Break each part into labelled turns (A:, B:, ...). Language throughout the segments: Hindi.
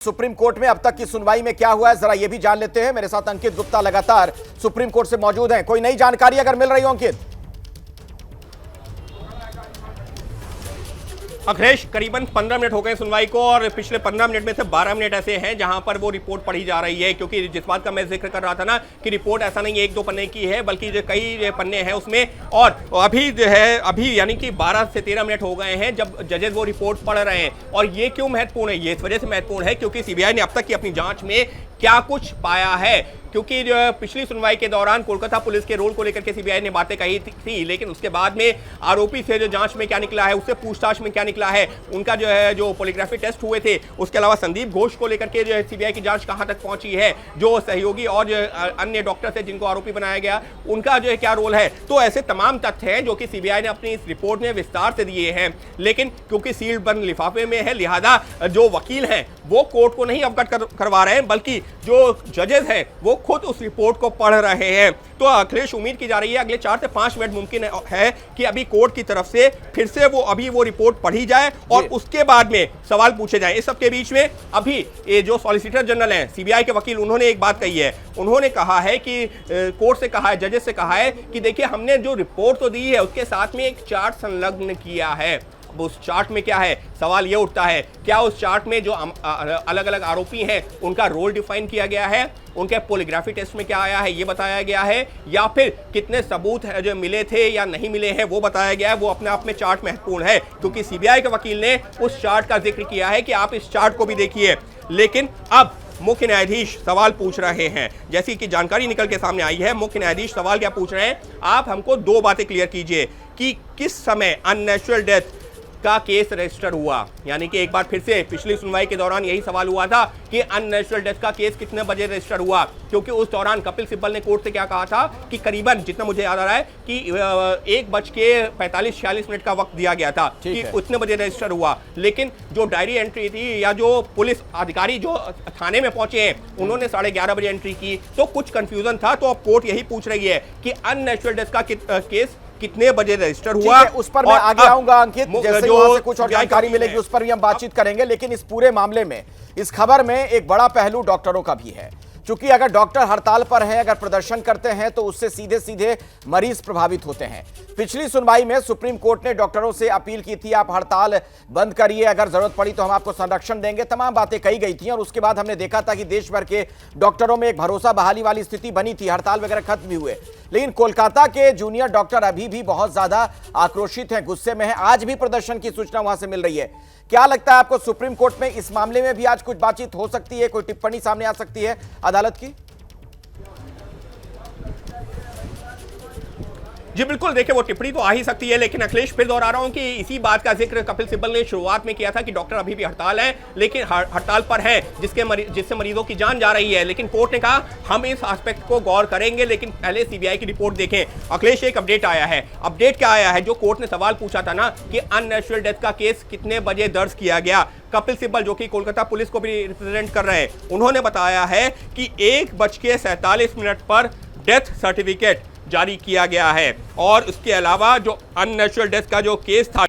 A: सुप्रीम कोर्ट में अब तक की सुनवाई में क्या हुआ है, जरा ये भी जान लेते हैं। मेरे साथ अंकित गुप्ता लगातार सुप्रीम कोर्ट से मौजूद हैं। कोई नई जानकारी अगर मिल रही हो अंकित?
B: अखिलेश, करीबन 15 मिनट हो गए सुनवाई को और पिछले 15 मिनट में से 12 मिनट ऐसे हैं जहां पर वो रिपोर्ट पढ़ी जा रही है, क्योंकि जिस बात का मैं जिक्र कर रहा था ना कि रिपोर्ट ऐसा नहीं एक दो पन्ने की है बल्कि जो कई पन्ने हैं उसमें। और अभी जो है अभी यानी कि 12 से 13 मिनट हो गए हैं जब जजेस वो रिपोर्ट पढ़ रहे हैं। और ये क्यों महत्वपूर्ण है? ये इस वजह से महत्वपूर्ण है क्योंकि सीबीआई ने अब तक की अपनी जांच में क्या कुछ पाया है। क्योंकि जो पिछली सुनवाई के दौरान कोलकाता पुलिस के रोल को लेकर के सीबीआई ने बातें कही थी, लेकिन उसके बाद में आरोपी से जो जांच में क्या निकला है, उससे पूछताछ में क्या निकला है, उनका जो है जो पॉलीग्राफी टेस्ट हुए थे, उसके अलावा संदीप घोष को लेकर के जो है सीबीआई की जांच कहां तक पहुंची है, जो सहयोगी और जो अन्य डॉक्टर थे जिनको आरोपी बनाया गया उनका जो है क्या रोल है। तो ऐसे तमाम तथ्य हैं जो कि सीबीआई ने अपनी इस रिपोर्ट में विस्तार से दिए हैं, लेकिन क्योंकि सील्ड बंद लिफाफे में है लिहाजा जो वकील हैं वो कोर्ट को नहीं अवगत करवा रहे हैं, बल्कि जो जजेस हैं वो खुद उस रिपोर्ट को पढ़ रहे हैं। तो अखिलेश, उम्मीद की जा रही है अगले 4 से 5 मिनट मुमकिन है कि अभी कोर्ट की तरफ से फिर से वो रिपोर्ट पढ़ी जाए और उसके बाद में सवाल पूछे जाए। इस सबके बीच में अभी ये जो सॉलिसिटर जनरल हैं, सीबीआई के वकील, उन्होंने एक बात कही है। उन्होंने कहा है कि कोर्ट से कहा है, जजेस से कहा है कि देखिए हमने जो रिपोर्ट तो दी है उसके साथ में एक चार्ट संलग्न किया है। अब उस चार्ट में क्या है, सवाल ये उठता है, क्या उस चार्ट में जो अलग अलग आरोपी हैं उनका रोल डिफाइन किया गया है, उनके पॉलीग्राफी टेस्ट में क्या आया है ये बताया गया है, या फिर कितने सबूत है जो मिले थे या नहीं मिले हैं वो बताया गया है। वो अपने आप में चार्ट महत्वपूर्ण है क्योंकि सीबीआई के वकील ने उस चार्ट का जिक्र किया है कि आप इस चार्ट को भी देखिए। लेकिन अब मुख्य न्यायाधीश सवाल पूछ रहे हैं, जैसी कि जानकारी निकल के सामने आई है। मुख्य न्यायाधीश सवाल क्या पूछ रहे हैं, आप हमको 2 बातें क्लियर कीजिए कि किस समय अननेचुरल डेथ का केस रजिस्टर हुआ। यानी कि एक बार फिर से पिछली सुनवाई के दौरान यही सवाल हुआ था कि अननेचुरल डेथ का केस कितने बजे रजिस्टर हुआ, क्योंकि उस दौरान कपिल सिब्बल ने कोर्ट से क्या कहा था कि करीबन, जितना मुझे याद आ रहा है कि 1:45-46 का वक्त दिया गया था कि उतने बजे रजिस्टर हुआ। लेकिन जो डायरी एंट्री थी या जो पुलिस अधिकारी जो थाने में पहुंचे हैं उन्होंने 11:30 बजे एंट्री की, तो कुछ कंफ्यूजन था। तो अब कोर्ट यही पूछ रही है कि अननेचुरल डेथ का केस कितने बजे रजिस्टर हुआ।
A: उस पर मैं आगे आऊंगा अंकित, जैसे वहां से कुछ और जानकारी मिलेगी उस पर भी हम बातचीत करेंगे। लेकिन इस पूरे मामले में, इस खबर में एक बड़ा पहलू डॉक्टरों का भी है, क्योंकि अगर डॉक्टर हड़ताल पर हैं, अगर प्रदर्शन करते हैं तो उससे सीधे सीधे मरीज प्रभावित होते हैं। पिछली सुनवाई में सुप्रीम कोर्ट ने डॉक्टरों से अपील की थी, आप हड़ताल बंद करिए, अगर जरूरत पड़ी तो हम आपको संरक्षण देंगे, तमाम बातें कही गई थी। और उसके बाद हमने देखा था कि देश भर के डॉक्टरों में एक भरोसा बहाली वाली स्थिति बनी थी, हड़ताल वगैरह खत्म भी हुए। लेकिन कोलकाता के जूनियर डॉक्टर अभी भी बहुत ज्यादा आक्रोशित हैं, गुस्से में हैं। आज भी प्रदर्शन की सूचना वहां से मिल रही है। क्या लगता है आपको, सुप्रीम कोर्ट में इस मामले में भी आज कुछ बातचीत हो सकती है, कोई टिप्पणी सामने आ सकती है अदालत की?
B: जी बिल्कुल, देखिए वो टिप्पणी तो आ ही सकती है, लेकिन अखिलेश फिर दोहरा रहा हूं कि इसी बात का जिक्र कपिल सिब्बल ने शुरुआत में किया था कि डॉक्टर अभी भी हड़ताल है, लेकिन हड़ताल पर है जिससे मरीजों की जान जा रही है। लेकिन कोर्ट ने कहा हम इस एस्पेक्ट को गौर करेंगे, लेकिन पहले सीबीआई की रिपोर्ट देखें। अखिलेश, एक अपडेट आया है। अपडेट क्या आया है? जो कोर्ट ने सवाल पूछा था ना कि अननेचुरल डेथ का केस कितने बजे दर्ज किया गया, कपिल सिब्बल जो कि कोलकाता पुलिस को भी रिप्रेजेंट कर रहे हैं, उन्होंने बताया है कि 1:47 पर डेथ सर्टिफिकेट जारी किया गया है। और उसके अलावा जो अननेचुरल डेथ का जो केस था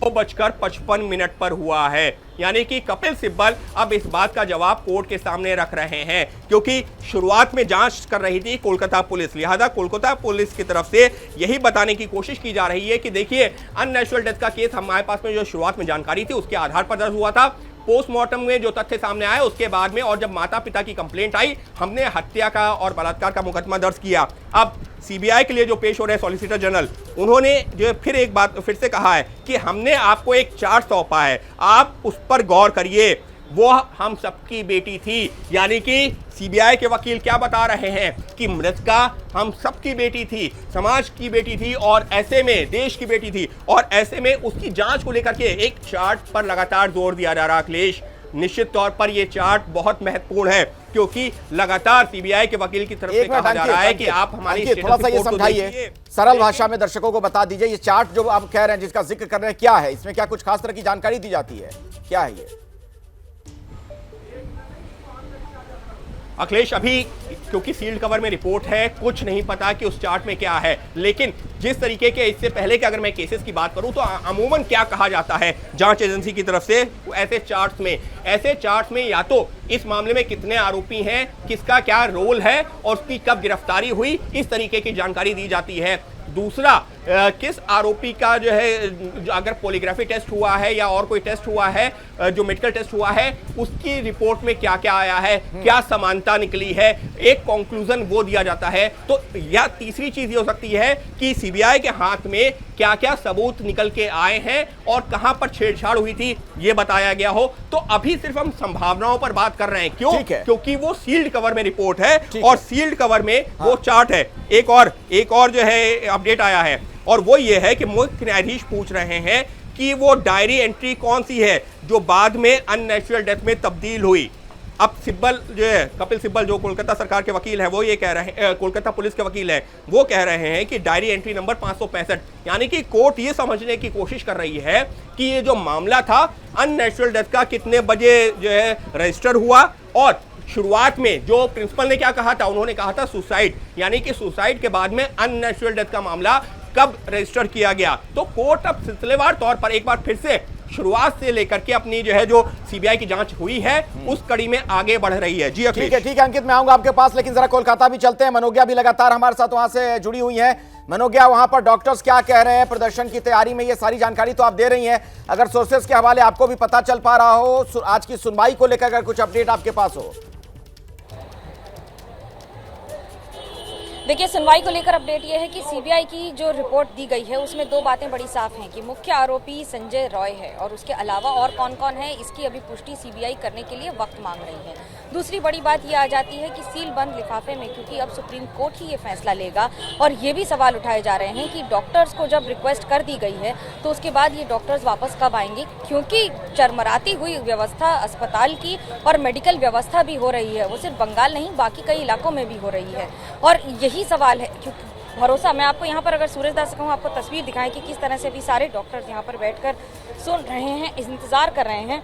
B: 2:55 पर हुआ है। यानी कि कपिल सिब्बल अब इस बात का जवाब कोर्ट के सामने रख रहे हैं, क्योंकि शुरुआत में जांच कर रही थी कोलकाता पुलिस, लिहाजा कोलकाता पुलिस की तरफ से यही बताने की कोशिश की जा रही है कि देखिए अननेचुरल डेथ का केस हमारे पास में जो शुरुआत में जानकारी थी उसके आधार पर दर्ज हुआ था। पोस्टमार्टम में जो तथ्य सामने आए उसके बाद में, और जब माता पिता की कंप्लेंट आई, हमने हत्या का और बलात्कार का मुकदमा दर्ज किया। अब सीबीआई के लिए जो पेश हो रहे सॉलिसिटर जनरल, उन्होंने जो फिर एक बात फिर से कहा है कि हमने आपको एक चार्ट सौंपा है, आप उस पर गौर करिए, वो हम सबकी बेटी थी। यानी कि सीबीआई के वकील क्या बता रहे हैं कि मृतका हम सबकी बेटी थी, समाज की बेटी थी, और ऐसे में देश की बेटी थी, और ऐसे में उसकी जांच को लेकर के एक चार्ट पर लगातार जोर दिया जा रहा है। अखिलेश, निश्चित तौर पर यह चार्ट बहुत महत्वपूर्ण है, क्योंकि लगातार सीबीआई के वकील की तरफ से कहा जा रहा है कि आप हमारी
A: थोड़ा सा ये समझाइए, सरल भाषा में दर्शकों को बता दीजिए, ये चार्ट जो आप कह रहे हैं, जिसका जिक्र कर रहे हैं, क्या है? इसमें क्या कुछ खास तरह की जानकारी दी जाती है? क्या है ये?
B: अखिलेश, अभी क्योंकि सील्ड कवर में रिपोर्ट है, कुछ नहीं पता कि उस चार्ट में क्या है, लेकिन जिस तरीके के इससे पहले कि अगर मैं केसेस की बात करूं तो अमूमन क्या कहा जाता है जांच एजेंसी की तरफ से, ऐसे चार्ट्स में या तो इस मामले में कितने आरोपी हैं, किसका क्या रोल है और उसकी कब गिरफ्तारी हुई, इस तरीके की जानकारी दी जाती है। दूसरा, किस आरोपी का जो है अगर पॉलीग्राफी टेस्ट हुआ है या और कोई टेस्ट हुआ है, जो मेडिकल टेस्ट हुआ है, उसकी रिपोर्ट में क्या क्या आया है, क्या समानता निकली है, एक कंक्लूजन वो दिया जाता है। तो या तीसरी चीज ये हो सकती है कि सीबीआई के हाथ में क्या क्या सबूत निकल के आए हैं और कहां पर छेड़छाड़ हुई थी ये बताया गया हो। तो अभी सिर्फ हम संभावनाओं पर बात कर रहे हैं। क्यों? क्योंकि वो सील्ड कवर में रिपोर्ट है और सील्ड कवर में वो चार्ट है। एक और जो है अपडेट आया है और वो ये है कि मुख्य न्यायाधीश पूछ रहे हैं कि वो डायरी एंट्री कौन सी है जो बाद में अननेचुरल डेथ में तब्दील हुई। अब सिब्बल जो है, कपिल सिब्बल जो कोलकाता सरकार के वकील हैं, वो ये कह रहे हैं, कोलकाता पुलिस के वकील हैं, वो कह रहे हैं कि डायरी एंट्री नंबर 565, यानी कि कोर्ट ये समझने की कोशिश कर रही है कि ये जो मामला था अननेचुरल डेथ का कितने बजे जो है रजिस्टर हुआ। और शुरुआत में जो प्रिंसिपल ने क्या कहा था, उन्होंने कहा था सुसाइड, यानी कि सुसाइड के बाद में अननेचुरल डेथ का मामला कब रजिस्टर किया गया। तो कोर्ट अब सिलसिलेवार तौर पर एक बार फिर से शुरुआत से लेकर के अपनी जो है जो सीबीआई की जांच हुई है उस कड़ी में आगे बढ़ रही है। जी
A: ठीक है अंकित, मैं आऊंगा आपके पास, लेकिन जरा कोलकाता भी चलते हैं। मनोज्ञा भी लगातार हमारे साथ वहां से जुड़ी हुई हैं। मनोज्ञा, वहां पर डॉक्टर्स क्या कह रहे हैं प्रदर्शन की तैयारी में? ये सारी जानकारी तो आप दे रही हैं, अगर सोर्सेस के हवाले आपको भी पता चल पा रहा हो, आज की सुनवाई को लेकर अगर कुछ अपडेट आपके पास हो।
C: देखिए, सुनवाई को लेकर अपडेट यह है कि सीबीआई की जो रिपोर्ट दी गई है उसमें दो बातें बड़ी साफ हैं कि मुख्य आरोपी संजय रॉय है और उसके अलावा और कौन कौन है इसकी अभी पुष्टि सीबीआई करने के लिए वक्त मांग रही है। दूसरी बड़ी बात यह आ जाती है कि सील बंद लिफाफे में, क्योंकि अब सुप्रीम कोर्ट ही ये फैसला लेगा, और ये भी सवाल उठाए जा रहे हैं कि डॉक्टर्स को जब रिक्वेस्ट कर दी गई है तो उसके बाद ये डॉक्टर्स वापस कब आएंगे, क्योंकि चरमराती हुई व्यवस्था अस्पताल की और मेडिकल व्यवस्था भी हो रही है, वो सिर्फ बंगाल नहीं बाकी कई इलाकों में भी हो रही है। और यही सवाल है, क्योंकि भरोसा, मैं आपको यहाँ पर अगर सूरजदास से कहूँ आपको तस्वीर दिखाएं कि किस तरह से भी सारे डॉक्टर्स यहाँ पर बैठकर सुन रहे हैं, इंतजार कर रहे हैं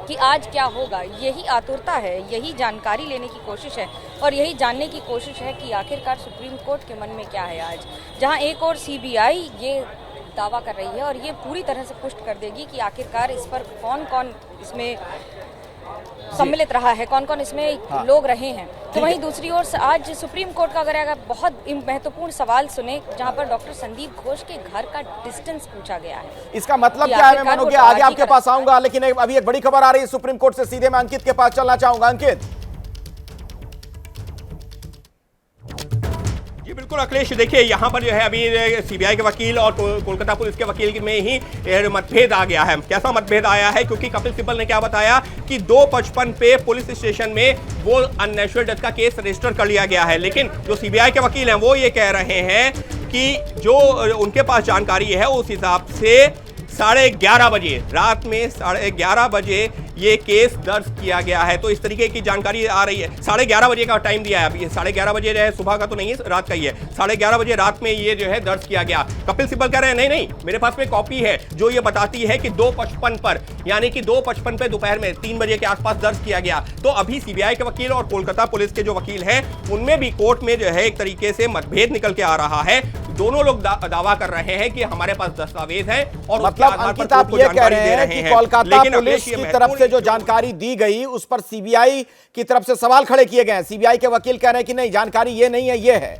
C: कि आज क्या होगा। यही आतुरता है, यही जानकारी लेने की कोशिश है और यही जानने की कोशिश है कि आखिरकार सुप्रीम कोर्ट के मन में क्या है आज, जहाँ एक और सीबीआई ये दावा कर रही है और ये पूरी तरह से पुष्ट कर देगी कि आखिरकार इस पर कौन कौन इसमें सम्मिलित रहा है, कौन कौन इसमें लोग रहे हैं। तो वहीं दूसरी ओर आज सुप्रीम कोर्ट का अगर बहुत महत्वपूर्ण सवाल सुने, जहां पर डॉक्टर संदीप घोष के घर का डिस्टेंस पूछा गया है।
A: इसका मतलब क्या है? मैं मनोज्ञा आगे आपके पास आऊंगा, लेकिन अभी एक बड़ी खबर आ रही है सुप्रीम कोर्ट से, सीधे मैं अंकित के पास चलना चाहूंगा। अंकित।
B: जी बिल्कुल अखिलेश, देखिए यहाँ पर जो है अभी सीबीआई के वकील और कोलकाता पुलिस के वकील में ही मतभेद आ गया है। कैसा मतभेद आया है? क्योंकि कपिल सिब्बल ने क्या बताया कि 255 पे पुलिस स्टेशन में वो अननेचुरल डेथ का केस रजिस्टर कर लिया गया है, लेकिन जो सीबीआई के वकील हैं वो ये कह रहे हैं कि जो उनके पास जानकारी है उस हिसाब से 11:30 बजे, रात में 11:30 बजे ये केस दर्ज किया गया है। तो इस तरीके की जानकारी आ रही है। 11:30 बजे का टाइम दिया है, अभी 11:30 बजे जो है सुबह का तो नहीं है, रात का ही है। 11:30 बजे रात में ये जो है दर्ज किया गया। कपिल सिब्बल कह रहे हैं नहीं, मेरे पास में कॉपी है जो ये बताती है कि 2:55 पर, यानी कि 2:55 पे दोपहर में 3 बजे के आसपास दर्ज किया गया। तो अभी सीबीआई के वकील और कोलकाता पुलिस के जो वकील हैं उनमें भी कोर्ट में जो है एक तरीके से मतभेद निकल के आ रहा है। दोनों लोग दावा कर रहे हैं कि हमारे पास दस्तावेज है और
A: मतलब अंकित आप ये कह रहे हैं कि कोलकाता पुलिस की तरफ से जो जानकारी दी गई उस पर सीबीआई की तरफ से सवाल खड़े किए गए हैं। सीबीआई के वकील कह रहे हैं कि नहीं, जानकारी ये नहीं है, ये है।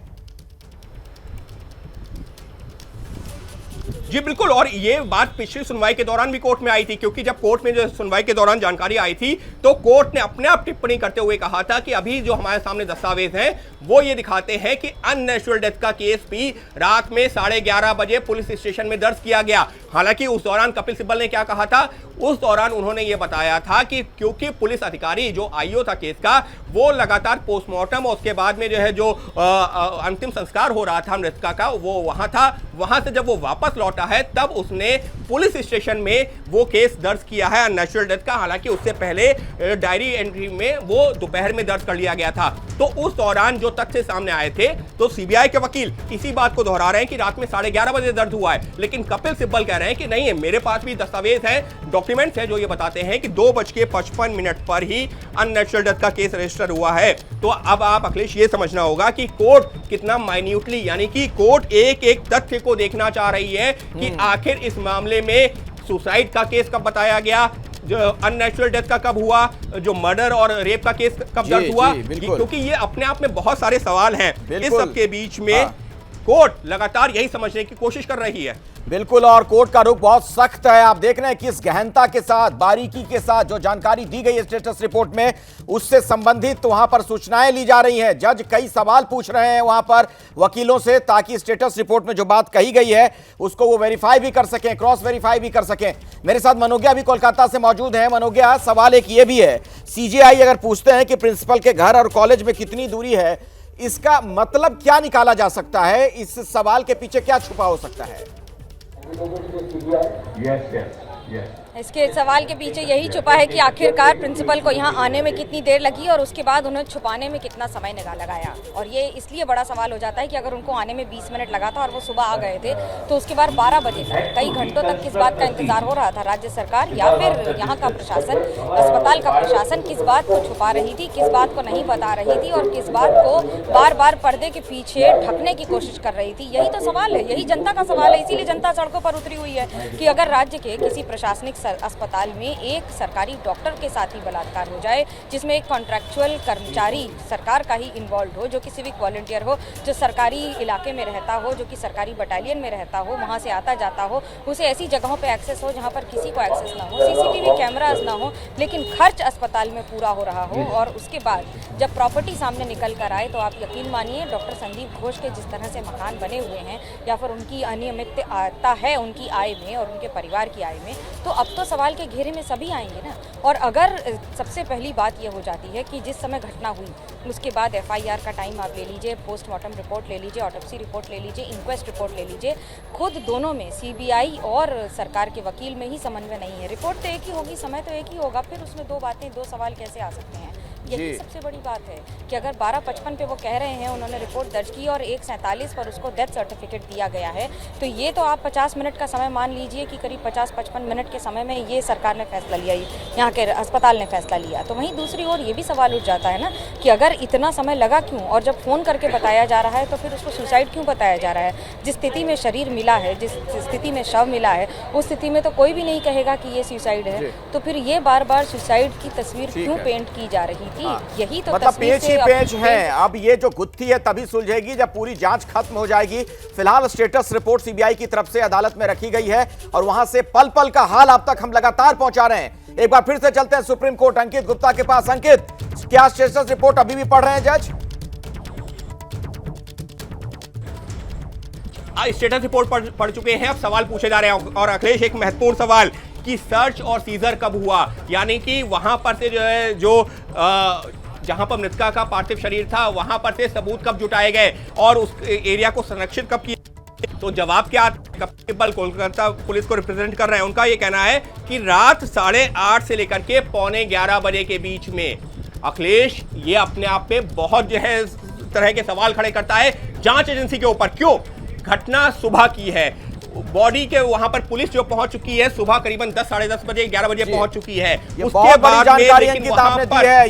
B: जी बिल्कुल, और ये बात पिछली सुनवाई के दौरान भी कोर्ट में आई थी, क्योंकि जब कोर्ट में जो सुनवाई के दौरान जानकारी आई थी तो कोर्ट ने अपने आप टिप्पणी करते हुए कहा था कि अभी जो हमारे सामने दस्तावेज हैं वो ये दिखाते हैं कि अननेचुरल डेथ का केस भी रात में 11:30 बजे पुलिस स्टेशन में दर्ज किया गया। हालांकि उस दौरान कपिल सिब्बल ने क्या कहा था, उस दौरान उन्होंने ये बताया था कि क्योंकि पुलिस अधिकारी जो आईओ था केस का, वो लगातार पोस्टमार्टम और उसके बाद में जो है जो अंतिम संस्कार हो रहा था मृतका का, वो वहां था। वहां से जब वो वापस लौटा आता है तब उसने पुलिस स्टेशन में वो केस दर्ज किया है अननेचुरल डेथ का। हालांकि उससे पहले डायरी एंट्री में वो दोपहर में दर्ज कर लिया गया था। तो उस दौरान जो तथ्य सामने आए थे, तो सीबीआई के वकील इसी बात को दोहरा रहे हैं कि रात में 11:30 बजे दर्ज हुआ है, लेकिन कपिल सिब्बल कह रहे हैं कि नहीं है, मेरे पास भी दस्तावेज है, डॉक्यूमेंट्स है जो ये बताते हैं कि 2:55 पर ही अननेचुरल डेथ का केस रजिस्टर हुआ है। तो अब आप अखिलेश ये समझना होगा कि कोर्ट कितना माइन्यूटली, यानी कि कोर्ट एक एक तथ्य को देखना चाह रही है कि आखिर इस मामले में सुसाइड का केस कब बताया गया, जो अननेचुरल डेथ का कब हुआ, जो मर्डर और रेप का केस कब दर्ज हुआ, क्योंकि ये अपने आप में बहुत सारे सवाल हैं। इस सब के बीच में कोर्ट लगातार यही समझने की कोशिश कर रही है।
A: बिल्कुल, और कोर्ट का रुख बहुत सख्त है। आप देख रहे हैं किस गहनता के साथ, बारीकी के साथ जो जानकारी दी गई है स्टेटस रिपोर्ट में, उससे संबंधित वहां पर सूचनाएं ली जा रही हैं। जज कई सवाल पूछ रहे हैं वहां पर वकीलों से, ताकि स्टेटस रिपोर्ट में जो बात कही गई है उसको वो वेरीफाई भी कर सकें, क्रॉस वेरीफाई भी कर सकें। मेरे साथ मनोज्ञा भी कोलकाता से मौजूद है। मनोज्ञा, सवाल एक ये भी है, सीजेआई अगर पूछते हैं कि प्रिंसिपल के घर और कॉलेज में कितनी दूरी है, इसका मतलब क्या निकाला जा सकता है? इस सवाल के पीछे क्या छुपा हो सकता है?
D: Yes.
C: इसके सवाल के पीछे यही छुपा है कि आखिरकार प्रिंसिपल को यहाँ आने में कितनी देर लगी और उसके बाद उन्हें छुपाने में कितना समय लगाया। और ये इसलिए बड़ा सवाल हो जाता है कि अगर उनको आने में 20 मिनट लगा था और वो सुबह आ गए थे, तो उसके बाद 12 बजे तक कई घंटों तक किस बात का इंतजार हो रहा था? राज्य सरकार या फिर यहाँ का प्रशासन, अस्पताल का प्रशासन किस बात को छुपा रही थी, किस बात को नहीं बता रही थी और किस बात को बार बार पर्दे के पीछे ढकने की कोशिश कर रही थी? यही तो सवाल है, यही जनता का सवाल है। इसीलिए जनता सड़कों पर उतरी हुई है कि अगर राज्य के किसी प्रशासनिक अस्पताल में एक सरकारी डॉक्टर के साथ ही बलात्कार हो जाए, जिसमें एक कॉन्ट्रैक्चुअल कर्मचारी सरकार का ही इन्वॉल्व हो, जो कि सिविक वॉलंटियर हो, जो सरकारी इलाके में रहता हो, जो कि सरकारी बटालियन में रहता हो, वहाँ से आता जाता हो, उसे ऐसी जगहों पे एक्सेस हो जहाँ पर किसी को एक्सेस ना हो, सीसीटीवी कैमराज ना हो, लेकिन खर्च अस्पताल में पूरा हो रहा हो। और उसके बाद जब प्रॉपर्टी सामने निकल कर आए, तो आप यकीन मानिए डॉक्टर संदीप घोष के जिस तरह से मकान बने हुए हैं या फिर उनकी अनियमितता है उनकी आय में और उनके परिवार की आय में, तो अब तो सवाल के घेरे में सभी आएंगे ना। और अगर सबसे पहली बात यह हो जाती है कि जिस समय घटना हुई उसके बाद एफआईआर का टाइम आप ले लीजिए, पोस्टमार्टम रिपोर्ट ले लीजिए, ऑटोप्सी रिपोर्ट ले लीजिए, इंक्वेस्ट रिपोर्ट ले लीजिए, खुद दोनों में सीबीआई और सरकार के वकील में ही समन्वय नहीं है। रिपोर्ट तो एक ही होगी, समय तो एक ही होगा, फिर उसमें दो सवाल कैसे आ सकते हैं? यही सबसे बड़ी बात है कि अगर 12:55 पे वो कह रहे हैं उन्होंने रिपोर्ट दर्ज की और 1:47 पर उसको डेथ सर्टिफिकेट दिया गया है, तो ये तो आप 50 मिनट का समय मान लीजिए कि करीब 50-55 मिनट के समय में ये सरकार ने फैसला लिया, यहाँ के अस्पताल ने फैसला लिया। तो वहीं दूसरी ओर ये भी सवाल उठ जाता है ना कि अगर इतना समय लगा क्यों, और जब फ़ोन करके बताया जा रहा है तो फिर उसको सुसाइड क्यों बताया जा रहा है? जिस स्थिति में शरीर मिला है, जिस स्थिति में शव मिला है, उस स्थिति में तो कोई भी नहीं कहेगा कि ये सुसाइड है। तो फिर ये बार बार सुसाइड की तस्वीर क्यों पेंट की जा रही थी? यही तो
A: मतलब पेच ही पेच है। अब ये जो गुत्थी है तभी सुलझेगी जब पूरी जांच खत्म हो जाएगी। फिलहाल स्टेटस रिपोर्ट सीबीआई की तरफ से अदालत में रखी गई है और वहां से पल पल का हाल आप तक हम लगातार पहुंचा रहे हैं। एक बार फिर से चलते हैं सुप्रीम कोर्ट अंकित गुप्ता के पास। अंकित, क्या स्टेटस रिपोर्ट अभी भी पढ़ रहे हैं जज?
B: स्टेटस रिपोर्ट पढ़ चुके हैं, अब सवाल पूछे जा रहे हैं। और अखिलेश, एक महत्वपूर्ण सवाल कि सर्च और सीजर कब हुआ, यानी कि वहां पर से जो है जहां पर मृतका का पार्थिव शरीर था वहां पर से सबूत कब जुटाए गए और उस एरिया को संरक्षित कब किया? तो जवाब क्या? कपिल सिब्बल कोलकाता पुलिस को रिप्रेजेंट कर रहे हैं। उनका ये कहना है कि रात 8:30 से लेकर के 11:45 बजे के बीच में। अखिलेश, ये अपने आप में बहुत जो है तरह के सवाल खड़े करता है जांच एजेंसी के ऊपर। क्यों? घटना सुबह की है, बॉडी के वहां पर पुलिस जो पहुंच चुकी है सुबह करीबन 10, साढ़े 10 बजे, 11 बजे पहुंच चुकी है।
A: उसके बाद जानकारी अंकित आपने दी है।